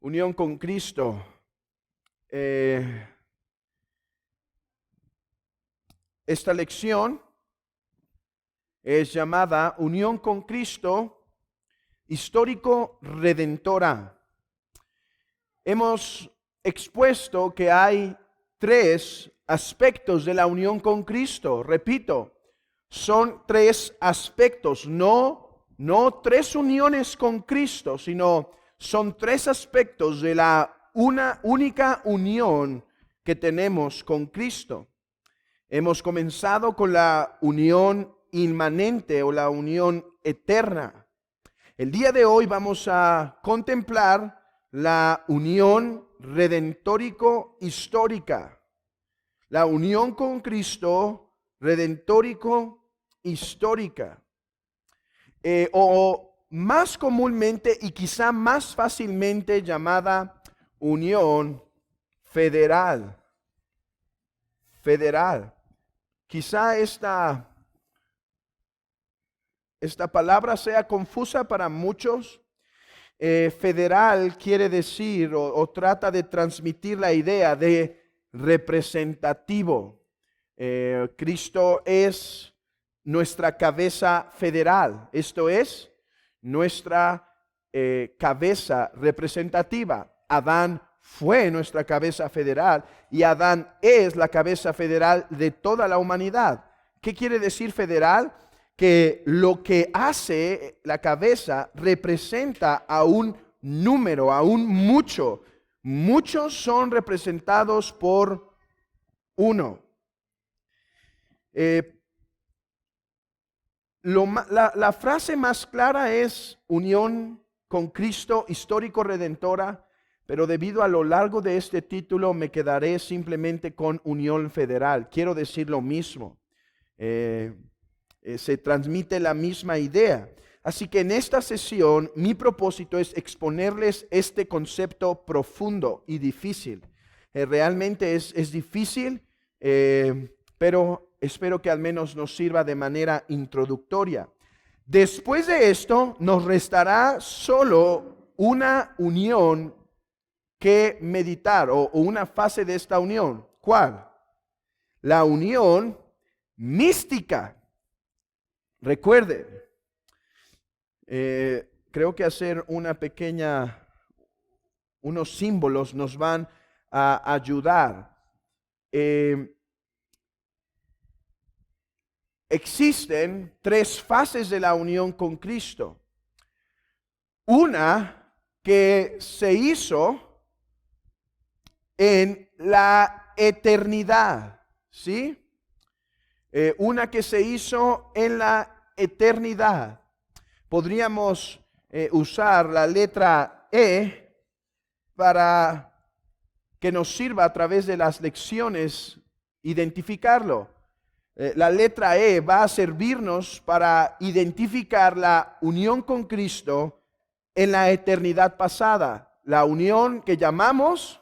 Unión con Cristo. Esta lección es llamada Unión con Cristo histórico-redentora. Hemos expuesto que hay tres aspectos de la unión con Cristo. Repito, son tres aspectos, no tres uniones con Cristo, sino son tres aspectos de la una única unión que tenemos con Cristo. Hemos comenzado con la unión inmanente o la unión eterna. El día de hoy vamos a contemplar la unión redentórico-histórica. La unión con Cristo redentórico-histórica. O más comúnmente y quizá más fácilmente llamada unión federal. Federal. Quizá esta palabra sea confusa para muchos. Federal quiere decir o trata de transmitir la idea de representativo. Cristo es nuestra cabeza federal, esto es, nuestra cabeza representativa. Adán fue nuestra cabeza federal y Adán es la cabeza federal de toda la humanidad. ¿Qué quiere decir federal? Que lo que hace la cabeza representa a un número, a un mucho. Muchos son representados por uno. La frase más clara es unión con Cristo histórico-redentora, pero debido a lo largo de este título me quedaré simplemente con unión federal. Quiero decir lo mismo. Se transmite la misma idea. Así que en esta sesión mi propósito es exponerles este concepto profundo y difícil. Realmente es difícil, pero espero que al menos nos sirva de manera introductoria. Después de esto nos restará solo una unión que meditar o una fase de esta unión. ¿Cuál? La unión mística. Recuerden, creo que hacer unos símbolos nos van a ayudar. Existen tres fases de la unión con Cristo. Una que se hizo en la eternidad, ¿sí? Una que se hizo en la eternidad. Podríamos usar la letra E para que nos sirva a través de las lecciones identificarlo. La letra E va a servirnos para identificar la unión con Cristo en la eternidad pasada. La unión que llamamos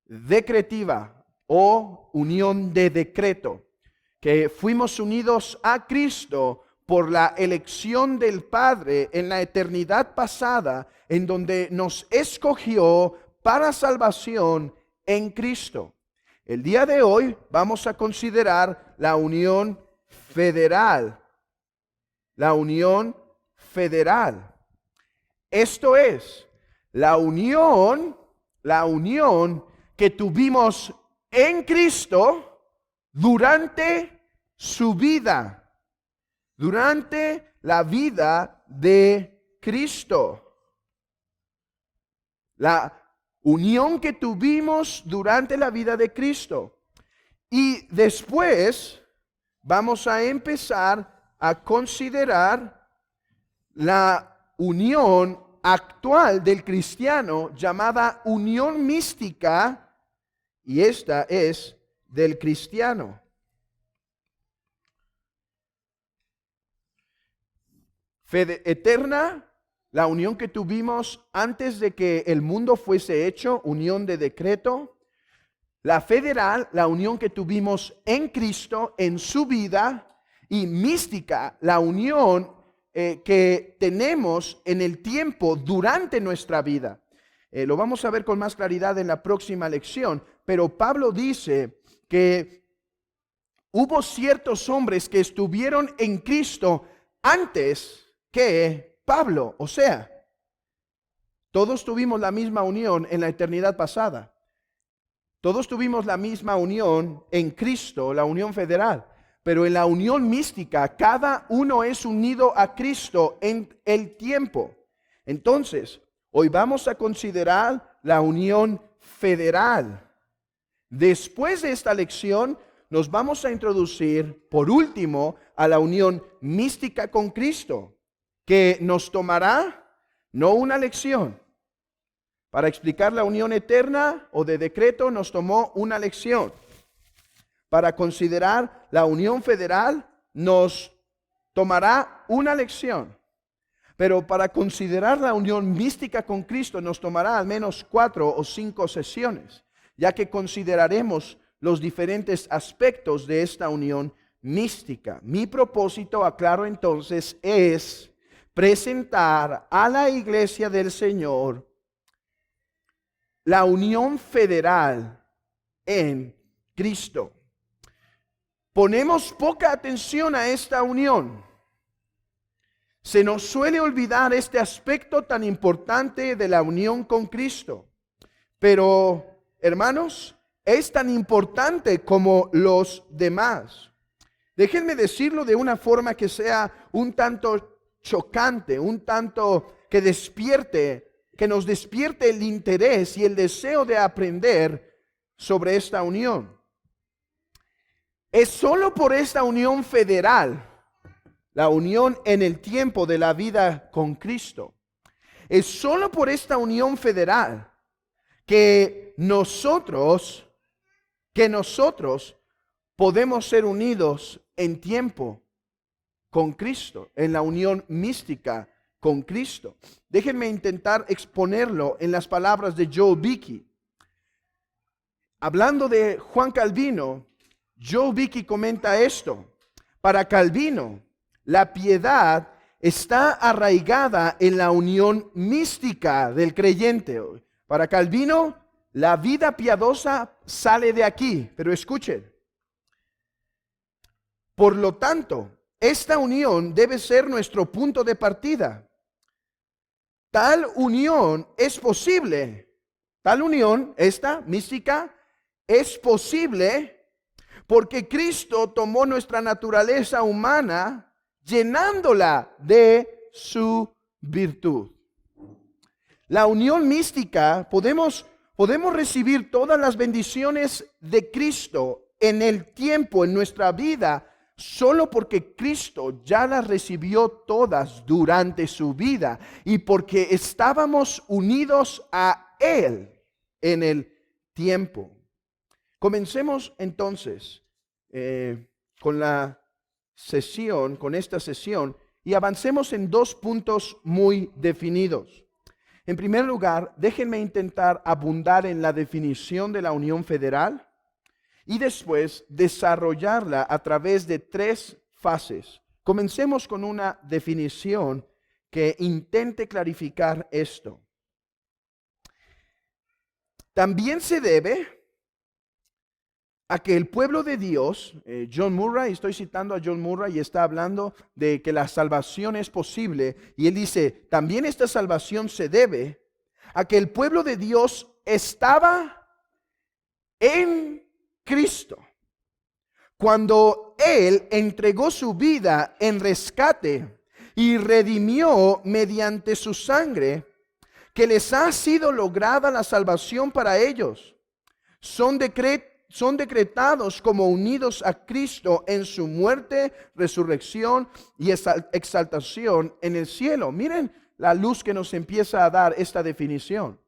decretiva o unión de decreto, que fuimos unidos a Cristo por la elección del Padre en la eternidad pasada, en donde nos escogió para salvación en Cristo. El día de hoy vamos a considerar la unión federal. La unión federal. Esto es, la unión que tuvimos en Cristo durante su vida, durante la vida de Cristo. La unión que tuvimos durante la vida de Cristo. Y después vamos a empezar a considerar la unión actual del cristiano llamada unión mística, y esta es del cristiano. Fe eterna, la unión que tuvimos antes de que el mundo fuese hecho, unión de decreto. La federal, la unión que tuvimos en Cristo, en su vida. Y mística, la unión que tenemos en el tiempo durante nuestra vida. Lo vamos a ver con más claridad en la próxima lección, pero Pablo dice que hubo ciertos hombres que estuvieron en Cristo antes que Pablo. O sea, todos tuvimos la misma unión en la eternidad pasada. Todos tuvimos la misma unión en Cristo, la unión federal. Pero en la unión mística, cada uno es unido a Cristo en el tiempo. Entonces, hoy vamos a considerar la unión federal. Después de esta lección, nos vamos a introducir, por último, a la unión mística con Cristo, que nos tomará no una lección. Para explicar la unión eterna o de decreto nos tomó una lección. Para considerar la unión federal nos tomará una lección. Pero para considerar la unión mística con Cristo nos tomará al menos 4 o 5 sesiones, ya que consideraremos los diferentes aspectos de esta unión mística. Mi propósito, aclaro entonces, es presentar a la iglesia del Señor la unión federal en Cristo. Ponemos poca atención a esta unión. Se nos suele olvidar este aspecto tan importante de la unión con Cristo. Pero, hermanos, es tan importante como los demás. Déjenme decirlo de una forma que sea un tanto chocante, un tanto que nos despierte el interés y el deseo de aprender sobre esta unión. Es solo por esta unión federal, la unión en el tiempo de la vida con Cristo. Es solo por esta unión federal que nosotros podemos ser unidos en tiempo con Cristo, en la unión mística con Cristo. Déjenme intentar exponerlo en las palabras de Joe Beeke. Hablando de Juan Calvino, Joe Beeke comenta esto: para Calvino, la piedad está arraigada en la unión mística del creyente. Para Calvino, la vida piadosa sale de aquí. Pero escuchen, por lo tanto, esta unión debe ser nuestro punto de partida. Tal unión es posible. Tal unión, esta mística, es posible porque Cristo tomó nuestra naturaleza humana llenándola de su virtud. La unión mística, podemos recibir todas las bendiciones de Cristo en el tiempo, en nuestra vida, solo porque Cristo ya las recibió todas durante su vida y porque estábamos unidos a Él en el tiempo. Comencemos entonces con esta sesión, y avancemos en 2 puntos muy definidos. En primer lugar, déjenme intentar abundar en la definición de la unión federal y después desarrollarla a través de 3 fases. Comencemos con una definición que intente clarificar esto. También se debe a que el pueblo de Dios, John Murray, estoy citando a John Murray y está hablando de que la salvación es posible, y él dice, también esta salvación se debe a que el pueblo de Dios estaba en Cristo cuando Él entregó su vida en rescate y redimió mediante su sangre, que les ha sido lograda la salvación para ellos. Son decretados como unidos a Cristo en su muerte, resurrección y exaltación en el cielo. Miren la luz que nos empieza a dar esta definición.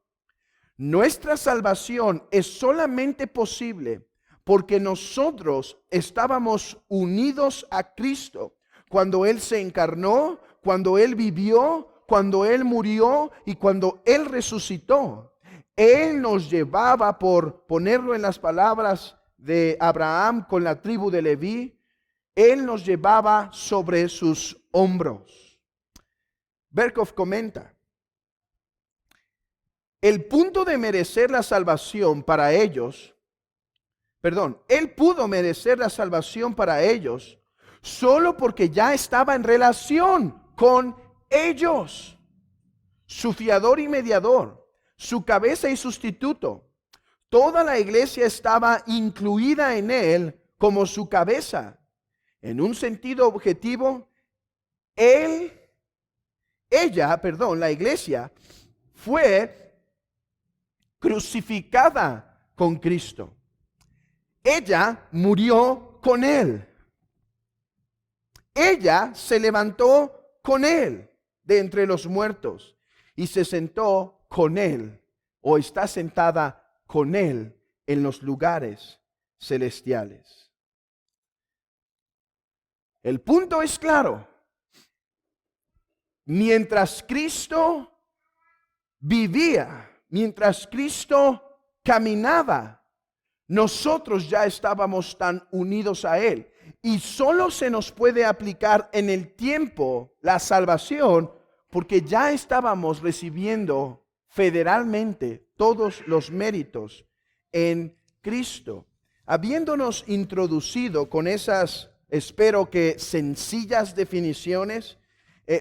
Nuestra salvación es solamente posible porque nosotros estábamos unidos a Cristo cuando Él se encarnó, cuando Él vivió, cuando Él murió y cuando Él resucitó. Él nos llevaba, por ponerlo en las palabras de Abraham con la tribu de Leví, Él nos llevaba sobre sus hombros. Berkhoff comenta, el punto de merecer la salvación para ellos, él pudo merecer la salvación para ellos solo porque ya estaba en relación con ellos, su fiador y mediador, su cabeza y sustituto. Toda la iglesia estaba incluida en él como su cabeza. En un sentido objetivo, la iglesia fue crucificada con Cristo. Ella murió con él. Ella se levantó con él de entre los muertos y se sentó con él, o está sentada con él en los lugares celestiales. El punto es claro. Mientras Cristo vivía, mientras Cristo caminaba, nosotros ya estábamos tan unidos a Él. Y solo se nos puede aplicar en el tiempo la salvación porque ya estábamos recibiendo federalmente todos los méritos en Cristo. Habiéndonos introducido con esas, espero que sencillas definiciones,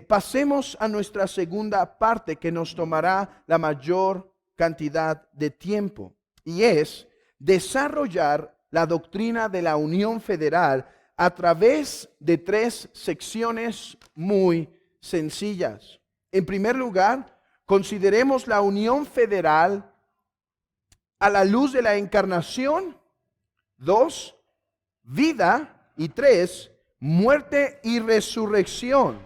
pasemos a nuestra segunda parte que nos tomará la mayor cantidad de tiempo, y es desarrollar la doctrina de la unión federal a través de 3 secciones muy sencillas. En primer lugar, consideremos la unión federal a la luz de la encarnación. 2, vida. Y 3, muerte y resurrección.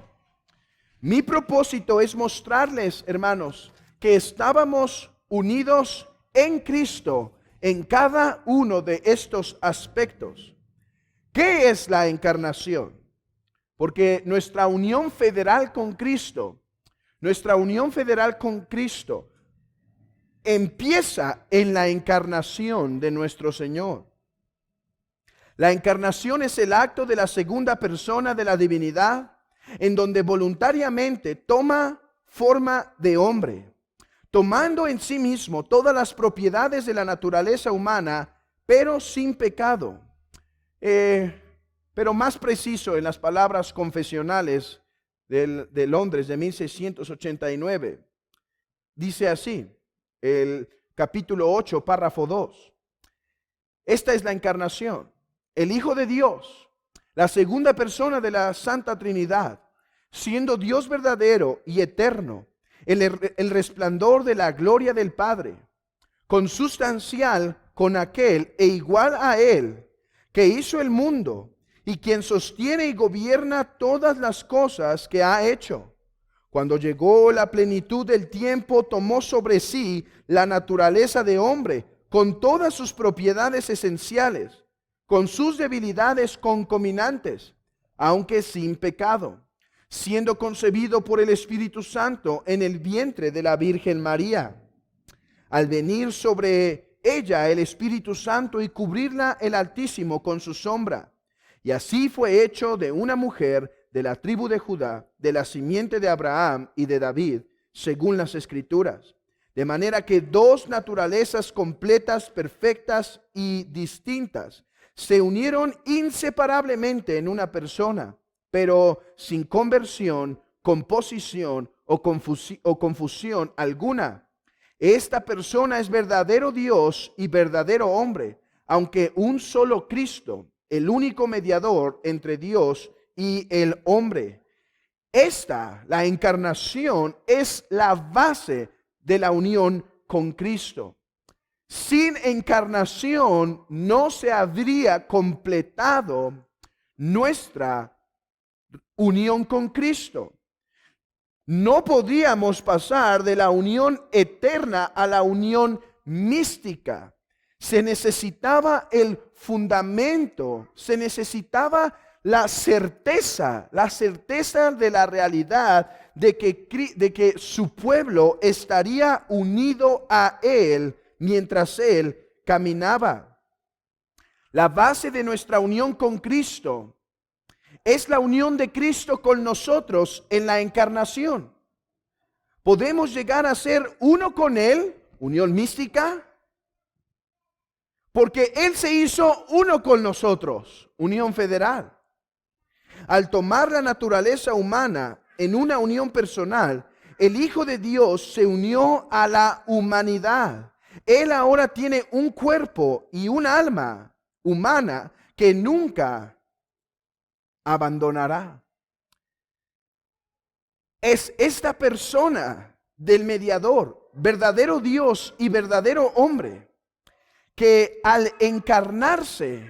Mi propósito es mostrarles, hermanos, que estábamos unidos en Cristo en cada uno de estos aspectos. ¿Qué es la encarnación? Porque nuestra unión federal con Cristo empieza en la encarnación de nuestro Señor. La encarnación es el acto de la segunda persona de la divinidad, en donde voluntariamente toma forma de hombre, tomando en sí mismo todas las propiedades de la naturaleza humana, pero sin pecado. Pero más preciso en las palabras confesionales de Londres de 1689, dice así, el capítulo 8, párrafo 2. Esta es la encarnación. El Hijo de Dios, la segunda persona de la Santa Trinidad, siendo Dios verdadero y eterno, el resplandor de la gloria del Padre, consustancial con aquel e igual a Él, que hizo el mundo y quien sostiene y gobierna todas las cosas que ha hecho. Cuando llegó la plenitud del tiempo, tomó sobre sí la naturaleza de hombre, con todas sus propiedades esenciales, con sus debilidades concominantes, aunque sin pecado, siendo concebido por el Espíritu Santo en el vientre de la Virgen María. Al venir sobre ella el Espíritu Santo y cubrirla el Altísimo con su sombra. Y así fue hecho de una mujer de la tribu de Judá, de la simiente de Abraham y de David, según las Escrituras. De manera que 2 naturalezas completas, perfectas y distintas se unieron inseparablemente en una persona, pero sin conversión, composición o confusión alguna. Esta persona es verdadero Dios y verdadero hombre, aunque un solo Cristo, el único mediador entre Dios y el hombre. La encarnación, es la base de la unión con Cristo. Sin encarnación no se habría completado nuestra unión con Cristo. No podíamos pasar de la unión eterna a la unión mística. Se necesitaba el fundamento, se necesitaba la certeza de la realidad de que su pueblo estaría unido a Él mientras Él caminaba. La base de nuestra unión con Cristo es la unión de Cristo con nosotros en la encarnación. podemos llegar a ser uno con Él, unión mística, porque Él se hizo uno con nosotros, unión federal. Al tomar la naturaleza humana en una unión personal, el Hijo de Dios se unió a la humanidad. Él ahora tiene un cuerpo y un alma humana que nunca abandonará. Es esta persona del mediador, verdadero Dios y verdadero hombre, que al encarnarse,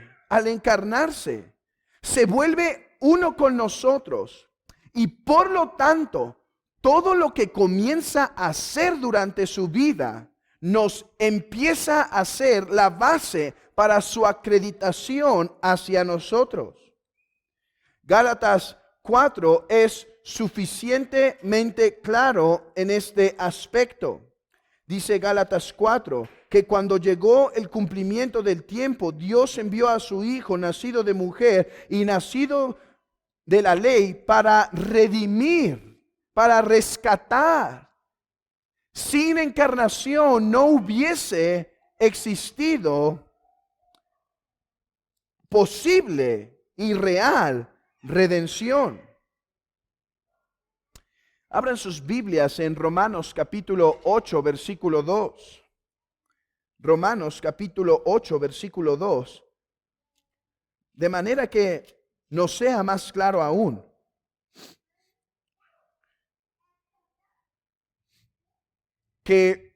se vuelve uno con nosotros. Y por lo tanto, todo lo que comienza a hacer durante su vida, nos empieza a ser la base para su acreditación hacia nosotros. Gálatas 4 es suficientemente claro en este aspecto. Dice Gálatas 4 que cuando llegó el cumplimiento del tiempo, Dios envió a su Hijo, nacido de mujer y nacido de la ley, para redimir, para rescatar. Sin encarnación no hubiese existido posible y real redención. Abran sus Biblias en Romanos capítulo 8, versículo 2. Romanos capítulo 8, versículo 2. De manera que nos sea más claro aún. Que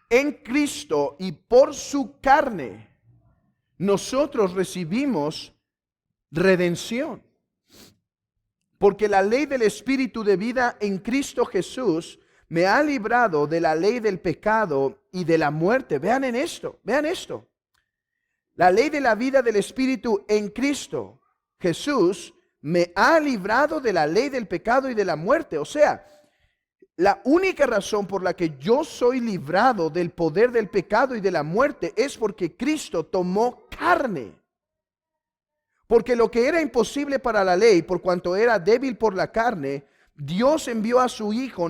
en Cristo y por su carne nosotros recibimos redención. Porque la ley del Espíritu de vida en Cristo Jesús me ha librado de la ley del pecado y de la muerte. Vean esto. La ley de la vida del Espíritu en Cristo Jesús me ha librado de la ley del pecado y de la muerte. O sea, la única razón por la que yo soy librado del poder del pecado y de la muerte es porque Cristo tomó carne. Porque lo que era imposible para la ley, por cuanto era débil por la carne, Dios envió a su Hijo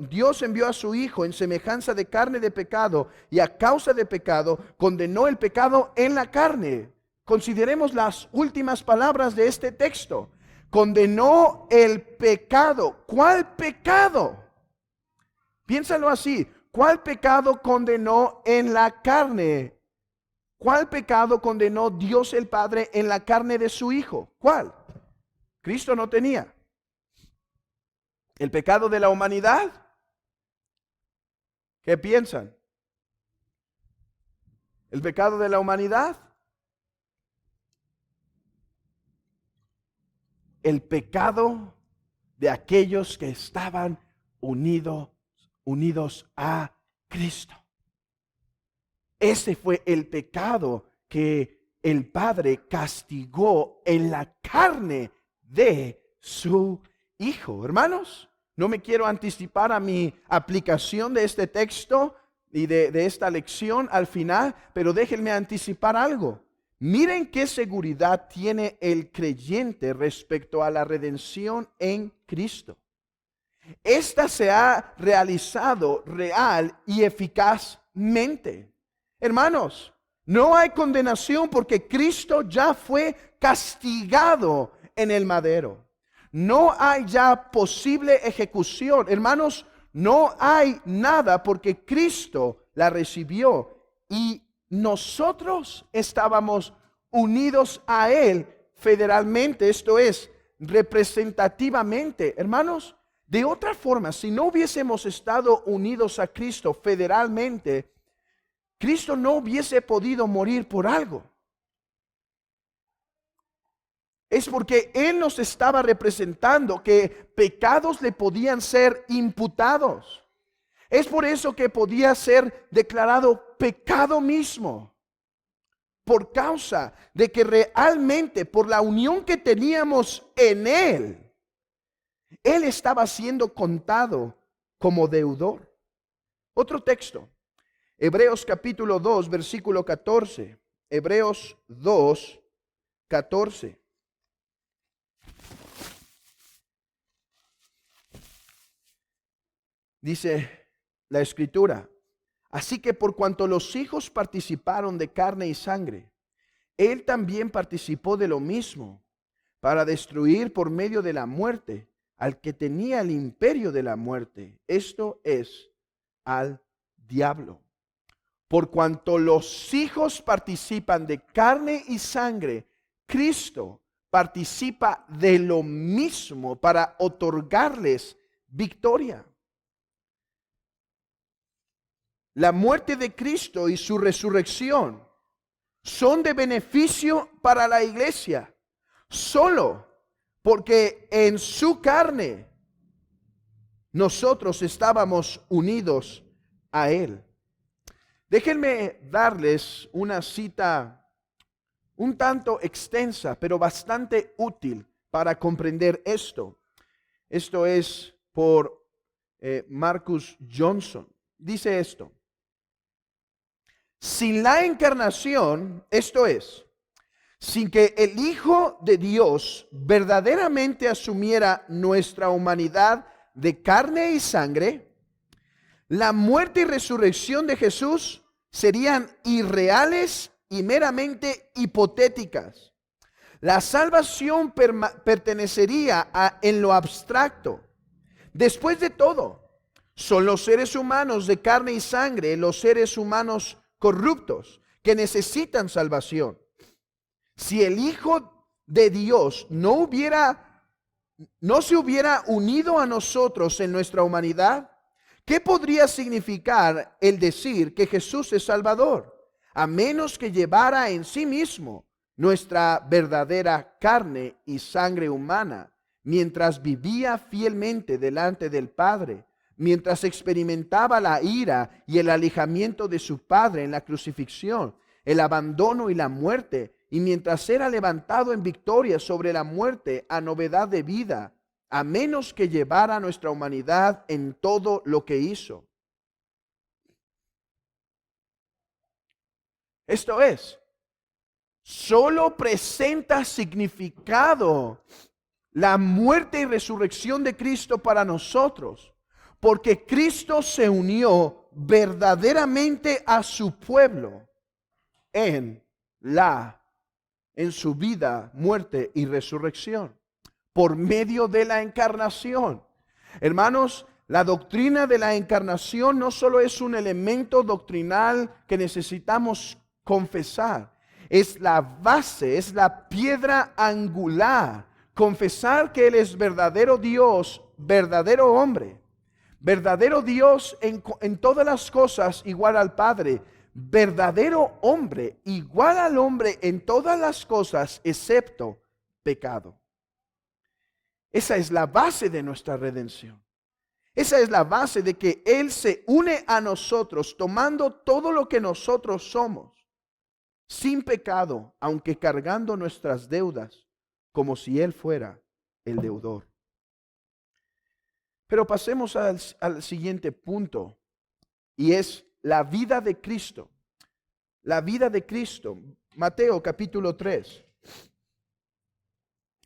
Dios envió a su Hijo en semejanza de carne de pecado, y a causa de pecado condenó el pecado en la carne. Consideremos las últimas palabras de este texto. Condenó el pecado. ¿Cuál pecado? Piénsalo así. ¿Cuál pecado condenó en la carne? ¿Cuál pecado condenó Dios el Padre en la carne de su Hijo? ¿Cuál? Cristo no tenía. ¿El pecado de la humanidad? ¿Qué piensan? ¿El pecado de la humanidad? El pecado de aquellos que estaban unidos a Cristo. Ese fue el pecado que el Padre castigó en la carne de su Hijo. Hermanos, no me quiero anticipar a mi aplicación de este texto y de esta lección al final, pero déjenme anticipar algo. Miren qué seguridad tiene el creyente respecto a la redención en Cristo. Esta se ha realizado real y eficazmente. Hermanos, no hay condenación porque Cristo ya fue castigado en el madero. No hay ya posible ejecución. Hermanos, no hay nada porque Cristo la recibió y nosotros estábamos unidos a Él federalmente, esto es, representativamente. Hermanos, de otra forma, si no hubiésemos estado unidos a Cristo federalmente, Cristo no hubiese podido morir por algo. Es porque Él nos estaba representando que pecados le podían ser imputados. Es por eso que podía ser declarado pecado mismo. Por causa de que realmente por la unión que teníamos en Él, Él estaba siendo contado como deudor. Otro texto. Hebreos capítulo 2, versículo 14. Hebreos 2, 14. Dice la Escritura: así que por cuanto los hijos participaron de carne y sangre, Él también participó de lo mismo, para destruir por medio de la muerte al que tenía el imperio de la muerte, esto es, al diablo. Por cuanto los hijos participan de carne y sangre, Cristo participa de lo mismo para otorgarles victoria. La muerte de Cristo y su resurrección son de beneficio para la iglesia, solo porque en su carne nosotros estábamos unidos a Él. Déjenme darles una cita un tanto extensa, pero bastante útil para comprender esto. Esto es por Marcus Johnson. Dice esto: sin la encarnación, esto es, sin que el Hijo de Dios verdaderamente asumiera nuestra humanidad de carne y sangre, la muerte y resurrección de Jesús serían irreales y meramente hipotéticas. La salvación pertenecería en lo abstracto. Después de todo, son los seres humanos de carne y sangre, los seres humanos corruptos, que necesitan salvación. Si el Hijo de Dios no se hubiera unido a nosotros en nuestra humanidad, ¿qué podría significar el decir que Jesús es Salvador? A menos que llevara en sí mismo nuestra verdadera carne y sangre humana, mientras vivía fielmente delante del Padre, mientras experimentaba la ira y el alejamiento de su Padre en la crucifixión, el abandono y la muerte, y mientras era levantado en victoria sobre la muerte a novedad de vida, a menos que llevara nuestra humanidad en todo lo que hizo. Esto es, solo presenta significado la muerte y resurrección de Cristo para nosotros, porque Cristo se unió verdaderamente a su pueblo en su vida, muerte y resurrección, por medio de la encarnación. Hermanos, la doctrina de la encarnación no solo es un elemento doctrinal que necesitamos confesar, es la base, es la piedra angular. Confesar que Él es verdadero Dios, verdadero hombre, verdadero Dios en todas las cosas, igual al Padre, verdadero hombre, igual al hombre en todas las cosas, excepto pecado. Esa es la base de nuestra redención. Esa es la base de que Él se une a nosotros, tomando todo lo que nosotros somos, sin pecado, aunque cargando nuestras deudas, como si Él fuera el deudor. Pero pasemos al siguiente punto, y es la vida de Cristo. La vida de Cristo. Mateo capítulo 3.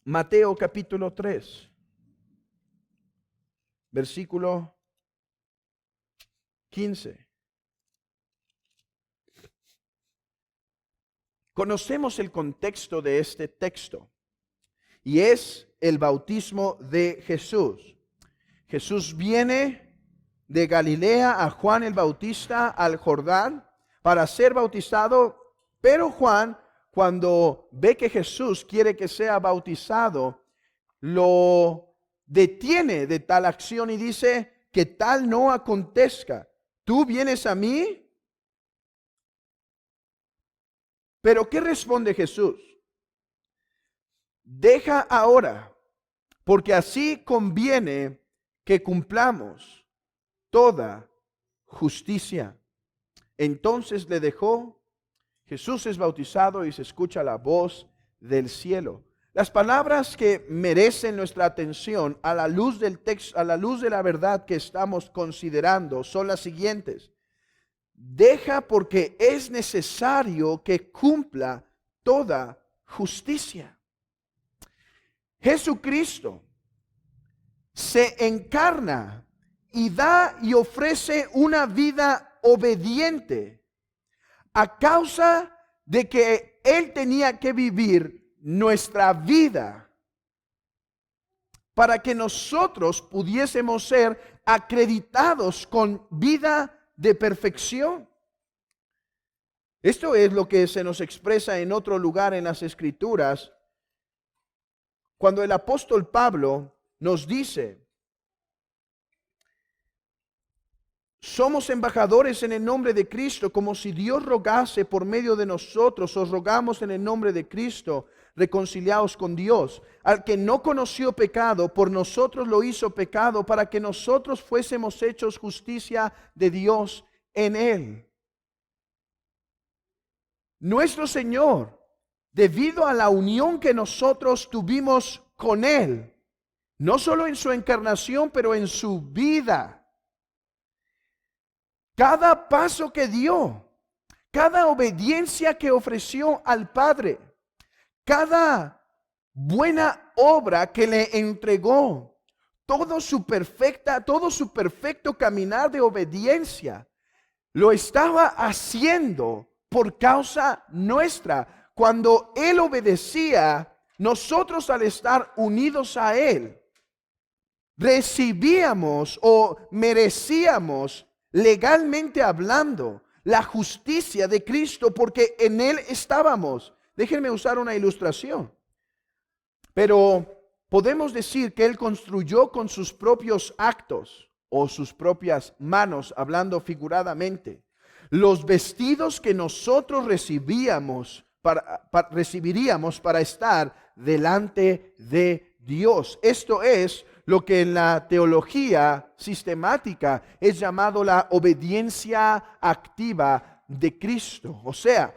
Mateo capítulo 3. Versículo 15. Conocemos el contexto de este texto, y es el bautismo de Jesús. Jesús viene de Galilea a Juan el Bautista al Jordán para ser bautizado, pero Juan, cuando ve que Jesús quiere que sea bautizado, lo detiene de tal acción y dice: que tal no acontezca. ¿Tú vienes a mí? Pero ¿qué responde Jesús? Deja ahora, porque así conviene que cumplamos toda justicia. Entonces le dejó. Jesús es bautizado y se escucha la voz del cielo. Las palabras que merecen nuestra atención a la luz del texto, a la luz de la verdad que estamos considerando, son las siguientes: deja porque es necesario que cumpla toda justicia. Jesucristo se encarna y da y ofrece una vida obediente a causa de que Él tenía que vivir nuestra vida para que nosotros pudiésemos ser acreditados con vida de perfección. Esto es lo que se nos expresa en otro lugar en las Escrituras, cuando el apóstol Pablo nos dice: somos embajadores en el nombre de Cristo, como si Dios rogase por medio de nosotros. Os rogamos en el nombre de Cristo, reconciliaos con Dios. Al que no conoció pecado, por nosotros lo hizo pecado, para que nosotros fuésemos hechos justicia de Dios en Él. Nuestro Señor, debido a la unión que nosotros tuvimos con Él, no solo en su encarnación, pero en su vida, cada paso que dio, cada obediencia que ofreció al Padre, cada buena obra que le entregó, todo su perfecto caminar de obediencia, lo estaba haciendo por causa nuestra. Cuando Él obedecía, nosotros, al estar unidos a Él, recibíamos o merecíamos, legalmente hablando, la justicia de Cristo, porque en Él estábamos. Déjenme usar una ilustración. Pero podemos decir que Él construyó con sus propios actos o sus propias manos, hablando figuradamente, los vestidos que nosotros recibiríamos para estar delante de Dios. Esto es lo que en la teología sistemática es llamado la obediencia activa de Cristo. O sea,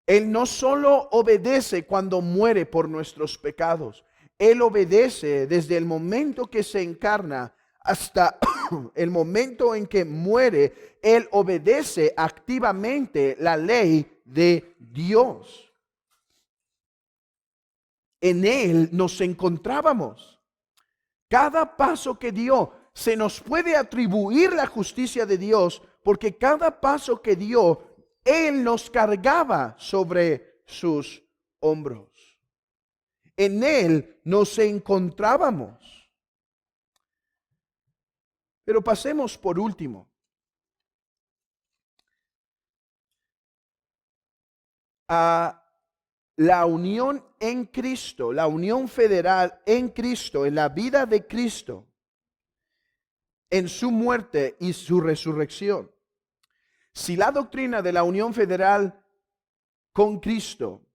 Él no solo obedece cuando muere por nuestros pecados, Él obedece desde el momento que se encarna hasta el momento en que muere. Él obedece activamente la ley de Dios. En Él nos encontrábamos. Cada paso que dio, se nos puede atribuir la justicia de Dios, porque cada paso que dio, Él nos cargaba sobre sus hombros. En Él nos encontrábamos. Pero pasemos por último a la unión en Cristo, la unión federal en Cristo, en la vida de Cristo, en su muerte y su resurrección. Si la doctrina de la unión federal con Cristo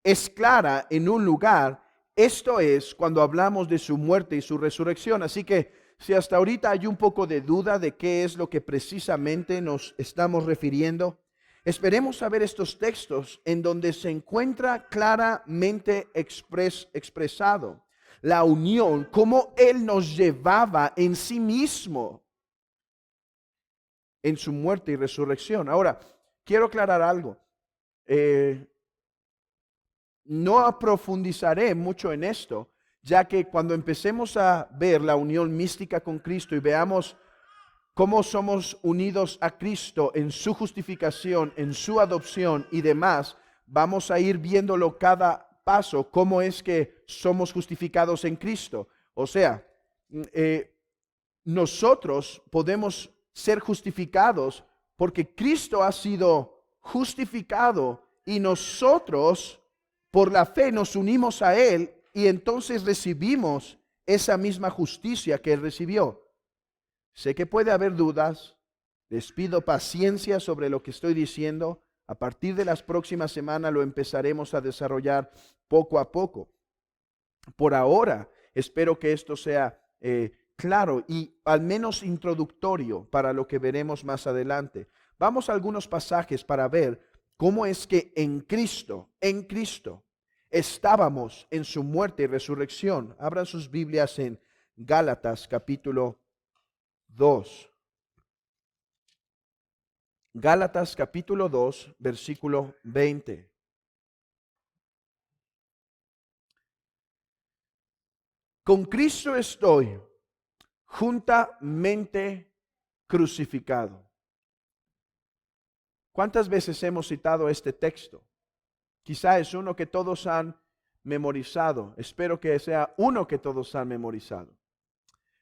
es clara en un lugar, esto es cuando hablamos de su muerte y su resurrección. Así que si hasta ahorita hay un poco de duda de qué es lo que precisamente nos estamos refiriendo, esperemos saber estos textos en donde se encuentra claramente expresado la unión, cómo Él nos llevaba en sí mismo en su muerte y resurrección. Ahora, quiero aclarar algo. No profundizaré mucho en esto, ya que cuando empecemos a ver la unión mística con Cristo y veamos cómo somos unidos a Cristo en su justificación, en su adopción y demás, vamos a ir viéndolo cada paso, cómo es que somos justificados en Cristo. O sea, nosotros podemos ser justificados porque Cristo ha sido justificado y nosotros por la fe nos unimos a Él y entonces recibimos esa misma justicia que Él recibió. Sé que puede haber dudas, les pido paciencia sobre lo que estoy diciendo. A partir de las próximas semanas lo empezaremos a desarrollar poco a poco. Por ahora, espero que esto sea claro y al menos introductorio para lo que veremos más adelante. Vamos a algunos pasajes para ver cómo es que en Cristo, estábamos en su muerte y resurrección. Abran sus Biblias en Gálatas capítulo 2. Gálatas capítulo 2, versículo 20. Con Cristo estoy juntamente crucificado. ¿Cuántas veces hemos citado este texto? Quizá es uno que todos han memorizado. Espero que sea uno que todos han memorizado.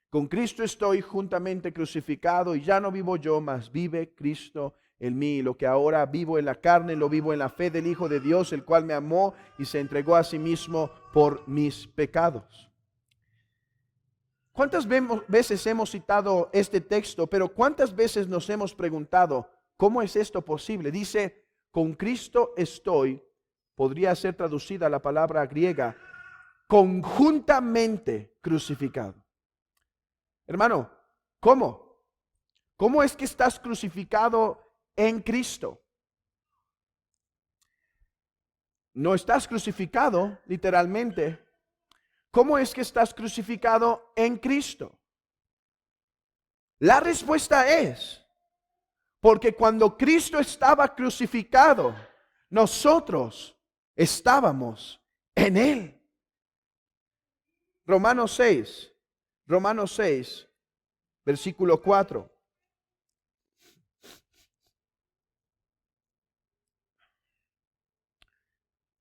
Con Cristo estoy juntamente crucificado y ya no vivo yo, mas vive Cristo en mí. Lo que ahora vivo en la carne, lo vivo en la fe del Hijo de Dios, el cual me amó y se entregó a sí mismo por mis pecados. ¿Cuántas veces hemos citado este texto? Pero ¿cuántas veces nos hemos preguntado, ¿cómo es esto posible? Dice, con Cristo estoy, podría ser traducida la palabra griega, conjuntamente crucificado. Hermano, ¿cómo? ¿Cómo es que estás crucificado en Cristo? No estás crucificado literalmente. ¿Cómo es que estás crucificado en Cristo? La respuesta es, porque cuando Cristo estaba crucificado, nosotros estábamos en Él. Romanos 6, versículo 4.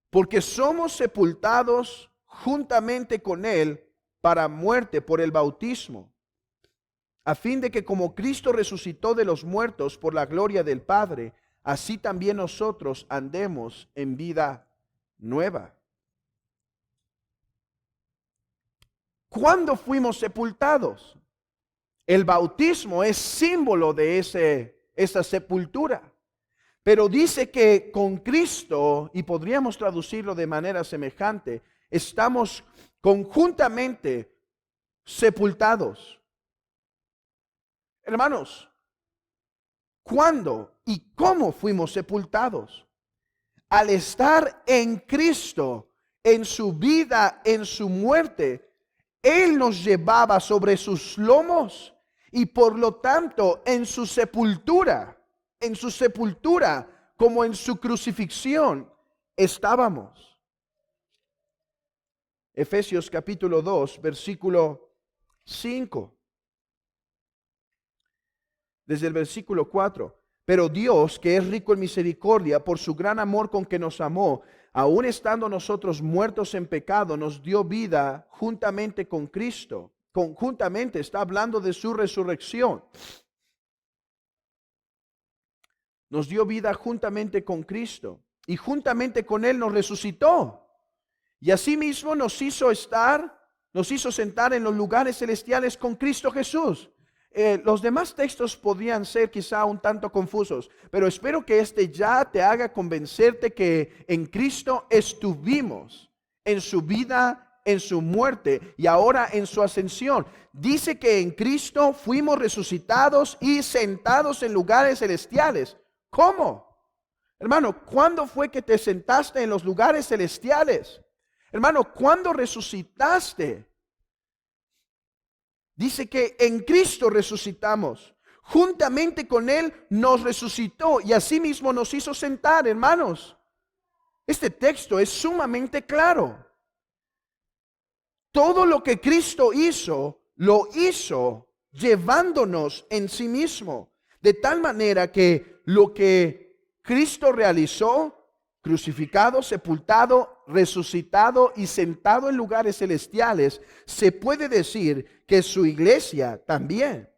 Porque somos sepultados juntamente con Él para muerte por el bautismo, a fin de que como Cristo resucitó de los muertos por la gloria del Padre, así también nosotros andemos en vida nueva. ¿Cuándo fuimos sepultados? El bautismo es símbolo de esa sepultura. Pero dice que con Cristo, y podríamos traducirlo de manera semejante, estamos conjuntamente sepultados. Hermanos, ¿cuándo y cómo fuimos sepultados? Al estar en Cristo, en su vida, en su muerte, Él nos llevaba sobre sus lomos y por lo tanto en su sepultura, como en su crucifixión, estábamos. Efesios capítulo 2, versículo 5. Desde el versículo 4. Pero Dios, que es rico en misericordia, por su gran amor con que nos amó, aun estando nosotros muertos en pecado, nos dio vida juntamente con Cristo. Conjuntamente está hablando de su resurrección. Nos dio vida juntamente con Cristo y juntamente con Él nos resucitó. Y asimismo nos hizo sentar en los lugares celestiales con Cristo Jesús. Los demás textos podrían ser quizá un tanto confusos, pero espero que este ya te haga convencerte que en Cristo estuvimos, en su vida, en su muerte y ahora en su ascensión. Dice que en Cristo fuimos resucitados y sentados en lugares celestiales. ¿Cómo? Hermano, ¿cuándo fue que te sentaste en los lugares celestiales? Hermano, ¿cuándo resucitaste? Dice que en Cristo resucitamos. Juntamente con Él nos resucitó y asimismo nos hizo sentar, hermanos. Este texto es sumamente claro. Todo lo que Cristo hizo, lo hizo llevándonos en sí mismo. De tal manera que lo que Cristo realizó, crucificado, sepultado, resucitado y sentado en lugares celestiales, se puede decir que su iglesia también.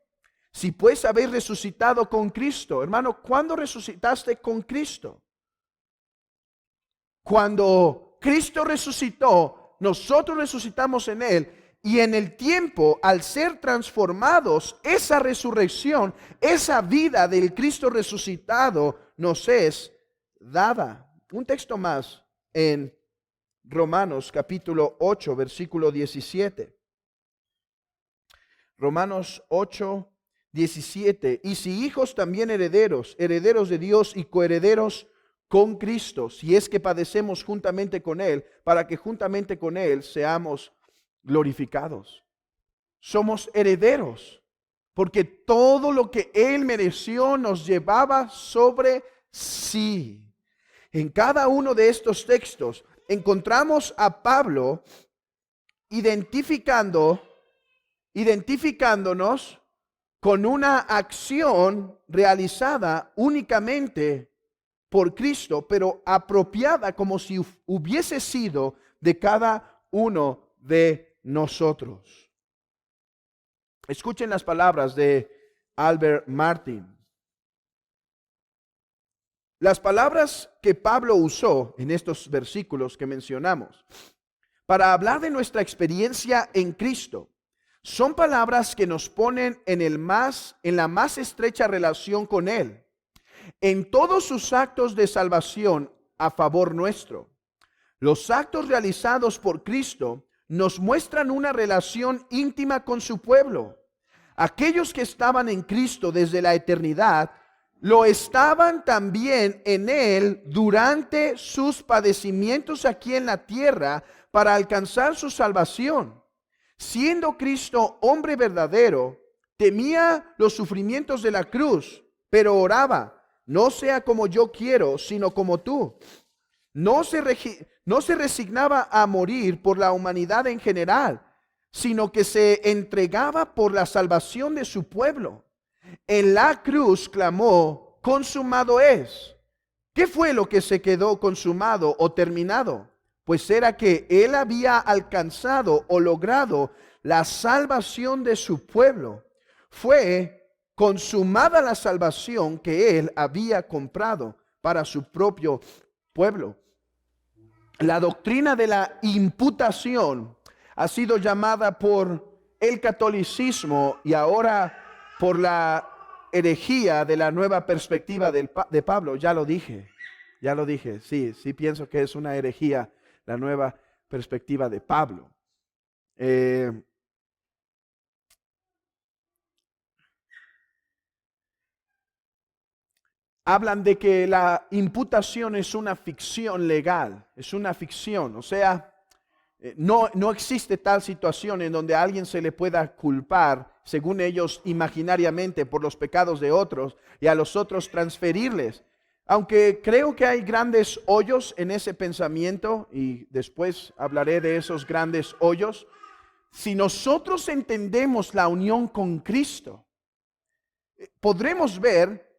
Si pues habéis resucitado con Cristo, hermano, ¿cuándo resucitaste con Cristo? Cuando Cristo resucitó, nosotros resucitamos en Él. Y en el tiempo, al ser transformados, esa resurrección, esa vida del Cristo resucitado nos es dada. Un texto más en Romanos capítulo 8, versículo 17. Romanos 8, 17. Y si hijos también herederos, herederos de Dios y coherederos con Cristo, si es que padecemos juntamente con Él, para que juntamente con Él seamos glorificados. Somos herederos, porque todo lo que Él mereció nos llevaba sobre sí. En cada uno de estos textos encontramos a Pablo identificando identificándonos con una acción realizada únicamente por Cristo, pero apropiada como si hubiese sido de cada uno de nosotros. Escuchen las palabras de Albert Martin. Las palabras que Pablo usó en estos versículos que mencionamos para hablar de nuestra experiencia en Cristo son palabras que nos ponen en la más estrecha relación con Él, en todos sus actos de salvación a favor nuestro. Los actos realizados por Cristo nos muestran una relación íntima con su pueblo. Aquellos que estaban en Cristo desde la eternidad, lo estaban también en Él durante sus padecimientos aquí en la tierra para alcanzar su salvación. Siendo Cristo hombre verdadero, temía los sufrimientos de la cruz, pero oraba: no sea como yo quiero, sino como tú. No se resignaba a morir por la humanidad en general, sino que se entregaba por la salvación de su pueblo. En la cruz clamó: consumado es. ¿Qué fue lo que se quedó consumado o terminado? Pues era que Él había alcanzado o logrado la salvación de su pueblo. Fue consumada la salvación que Él había comprado para su propio pueblo. La doctrina de la imputación ha sido llamada por el catolicismo y ahora por la herejía de la nueva perspectiva de Pablo. Ya lo dije, sí pienso que es una herejía la nueva perspectiva de Pablo. Hablan de que la imputación es una ficción legal, es una ficción, o sea, no existe tal situación en donde a alguien se le pueda culpar, según ellos imaginariamente, por los pecados de otros y a los otros transferirles. Aunque creo que hay grandes hoyos en ese pensamiento, y después hablaré de esos grandes hoyos, si nosotros entendemos la unión con Cristo, podremos ver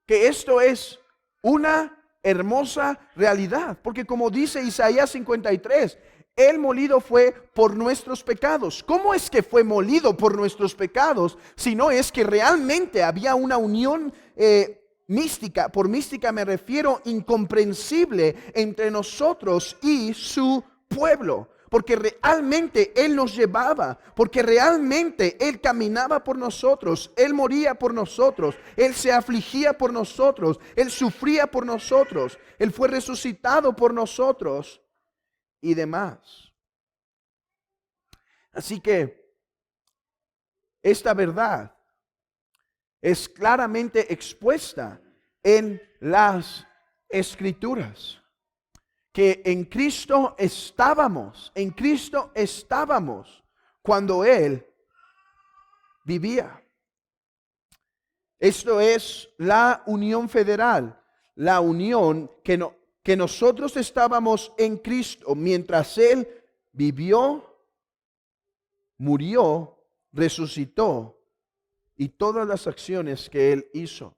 que esto es una hermosa realidad, porque como dice Isaías 53, Él molido fue por nuestros pecados. ¿Cómo es que fue molido por nuestros pecados? Si no es que realmente había una unión mística. Por mística me refiero incomprensible entre nosotros y su pueblo. Porque realmente Él nos llevaba, porque realmente Él caminaba por nosotros, Él moría por nosotros, Él se afligía por nosotros, Él sufría por nosotros, Él fue resucitado por nosotros y demás. Así que esta verdad es claramente expuesta en las Escrituras. Que en Cristo estábamos cuando Él vivía. Esto es la unión federal, la unión que nosotros estábamos en Cristo mientras Él vivió, murió, resucitó y todas las acciones que Él hizo.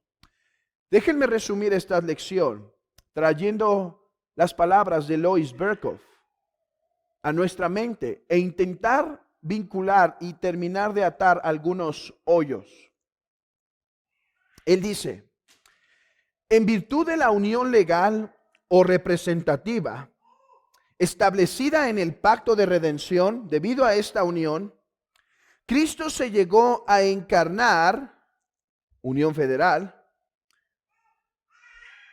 Déjenme resumir esta lección trayendo las palabras de Lois Berkhof a nuestra mente e intentar vincular y terminar de atar algunos hoyos. Él dice: en virtud de la unión legal o representativa establecida en el pacto de redención, debido a esta unión, Cristo se llegó a encarnar, unión federal,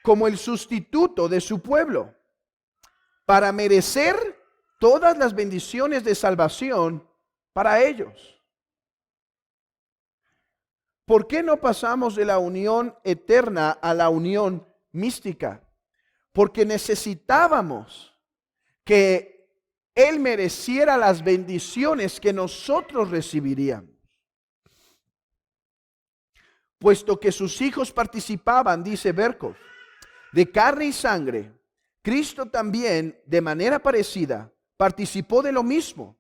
como el sustituto de su pueblo, para merecer todas las bendiciones de salvación para ellos. ¿Por qué no pasamos de la unión eterna a la unión mística? Porque necesitábamos que Él mereciera las bendiciones que nosotros recibiríamos. Puesto que sus hijos participaban, dice Berkhof, de carne y sangre, Cristo también, de manera parecida, participó de lo mismo,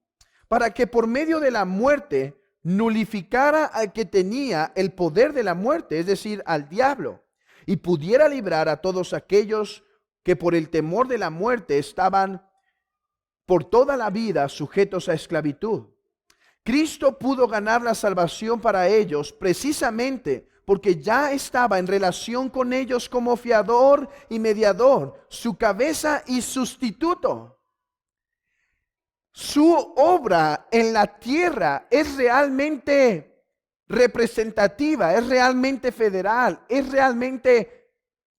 para que por medio de la muerte nulificara al que tenía el poder de la muerte, es decir, al diablo, y pudiera librar a todos aquellos que por el temor de la muerte estaban por toda la vida sujetos a esclavitud. Cristo pudo ganar la salvación para ellos precisamente porque ya estaba en relación con ellos como fiador y mediador, su cabeza y sustituto. Su obra en la tierra es realmente representativa, es realmente federal, es realmente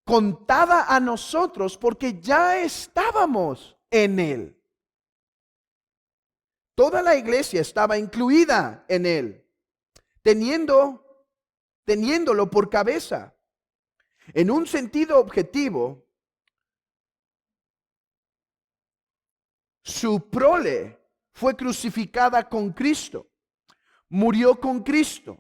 contada a nosotros porque ya estábamos en Él. Toda la iglesia estaba incluida en Él, teniéndolo por cabeza. En un sentido objetivo, su prole fue crucificada con Cristo, murió con Cristo,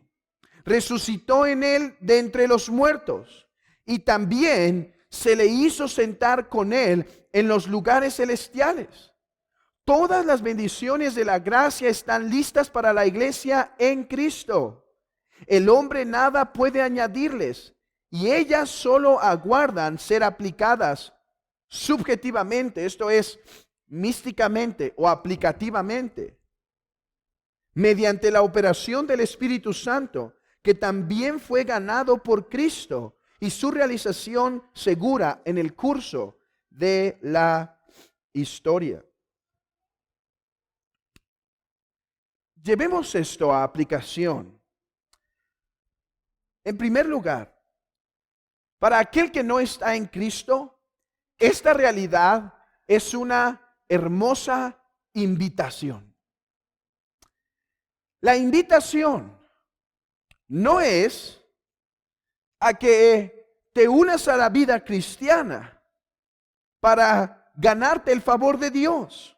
resucitó en Él de entre los muertos y también se le hizo sentar con Él en los lugares celestiales. Todas las bendiciones de la gracia están listas para la iglesia en Cristo. El hombre nada puede añadirles y ellas solo aguardan ser aplicadas subjetivamente, esto es, místicamente o aplicativamente, mediante la operación del Espíritu Santo, que también fue ganado por Cristo y su realización segura en el curso de la historia. Llevemos esto a aplicación. En primer lugar, para aquel que no está en Cristo, esta realidad es una hermosa invitación. La invitación no es a que te unas a la vida cristiana para ganarte el favor de Dios.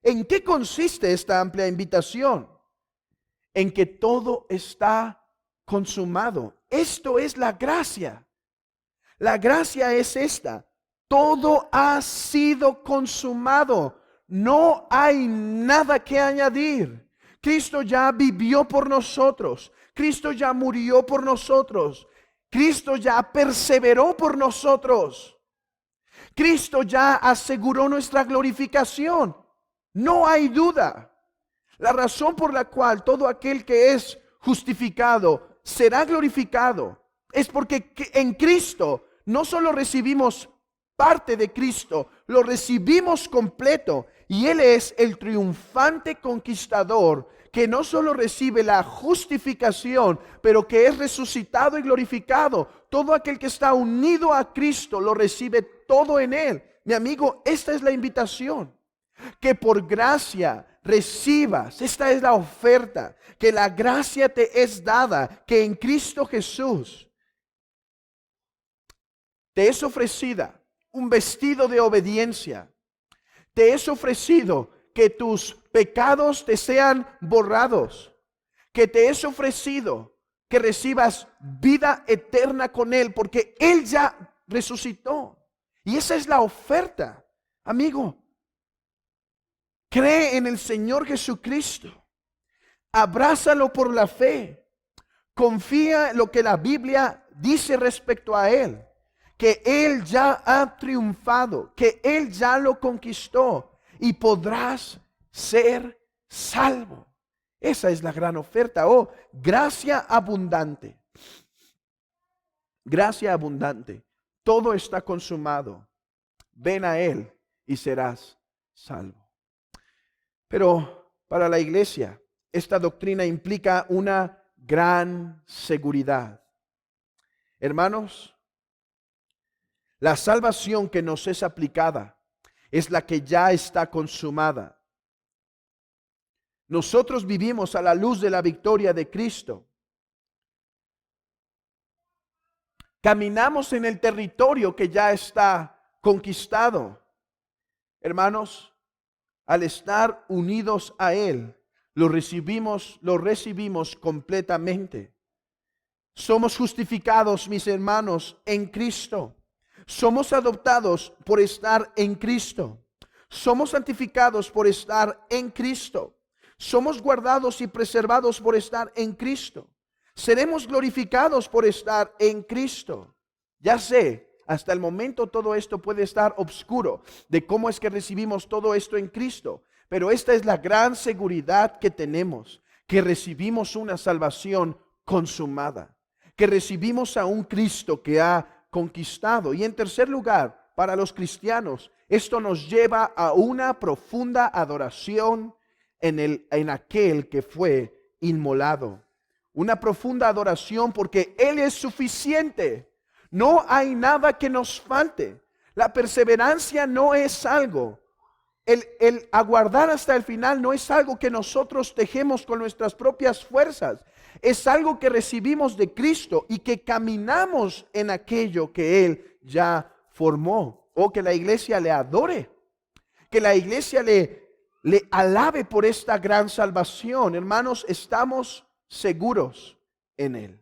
¿En qué consiste esta amplia invitación? En que todo está consumado. Esto es la gracia. La gracia es esta. Todo ha sido consumado. No hay nada que añadir. Cristo ya vivió por nosotros. Cristo ya murió por nosotros. Cristo ya perseveró por nosotros. Cristo ya aseguró nuestra glorificación. No hay duda. La razón por la cual todo aquel que es justificado será glorificado es porque en Cristo no solo recibimos parte de Cristo, lo recibimos completo. Y Él es el triunfante conquistador que no solo recibe la justificación, pero que es resucitado y glorificado. Todo aquel que está unido a Cristo lo recibe todo en Él. Mi amigo, esta es la invitación. Que por gracia recibas, esta es la oferta, que la gracia te es dada, que en Cristo Jesús te es ofrecida un vestido de obediencia, te es ofrecido que tus pecados te sean borrados, que te es ofrecido que recibas vida eterna con Él, porque Él ya resucitó. Y esa es la oferta, amigo. Cree en el Señor Jesucristo. Abrázalo por la fe. Confía en lo que la Biblia dice respecto a Él. Que Él ya ha triunfado. Que Él ya lo conquistó. Y podrás ser salvo. Esa es la gran oferta. Oh, gracia abundante. Gracia abundante. Todo está consumado. Ven a Él y serás salvo. Pero para la iglesia, esta doctrina implica una gran seguridad. Hermanos, la salvación que nos es aplicada es la que ya está consumada. Nosotros vivimos a la luz de la victoria de Cristo. Caminamos en el territorio que ya está conquistado. Hermanos, al estar unidos a Él, lo recibimos completamente. Somos justificados, mis hermanos, en Cristo. Somos adoptados por estar en Cristo. Somos santificados por estar en Cristo. Somos guardados y preservados por estar en Cristo. Seremos glorificados por estar en Cristo. Ya sé, hasta el momento todo esto puede estar oscuro de cómo es que recibimos todo esto en Cristo. Pero esta es la gran seguridad que tenemos, que recibimos una salvación consumada, que recibimos a un Cristo que ha conquistado. Y en tercer lugar, para los cristianos, esto nos lleva a una profunda adoración en aquel que fue inmolado. Una profunda adoración porque Él es suficiente. No hay nada que nos falte. La perseverancia no es algo. El aguardar hasta el final no es algo que nosotros tejemos con nuestras propias fuerzas. Es algo que recibimos de Cristo y que caminamos en aquello que Él ya formó. O que la iglesia le adore. Que la iglesia le alabe por esta gran salvación. Hermanos, estamos seguros en Él.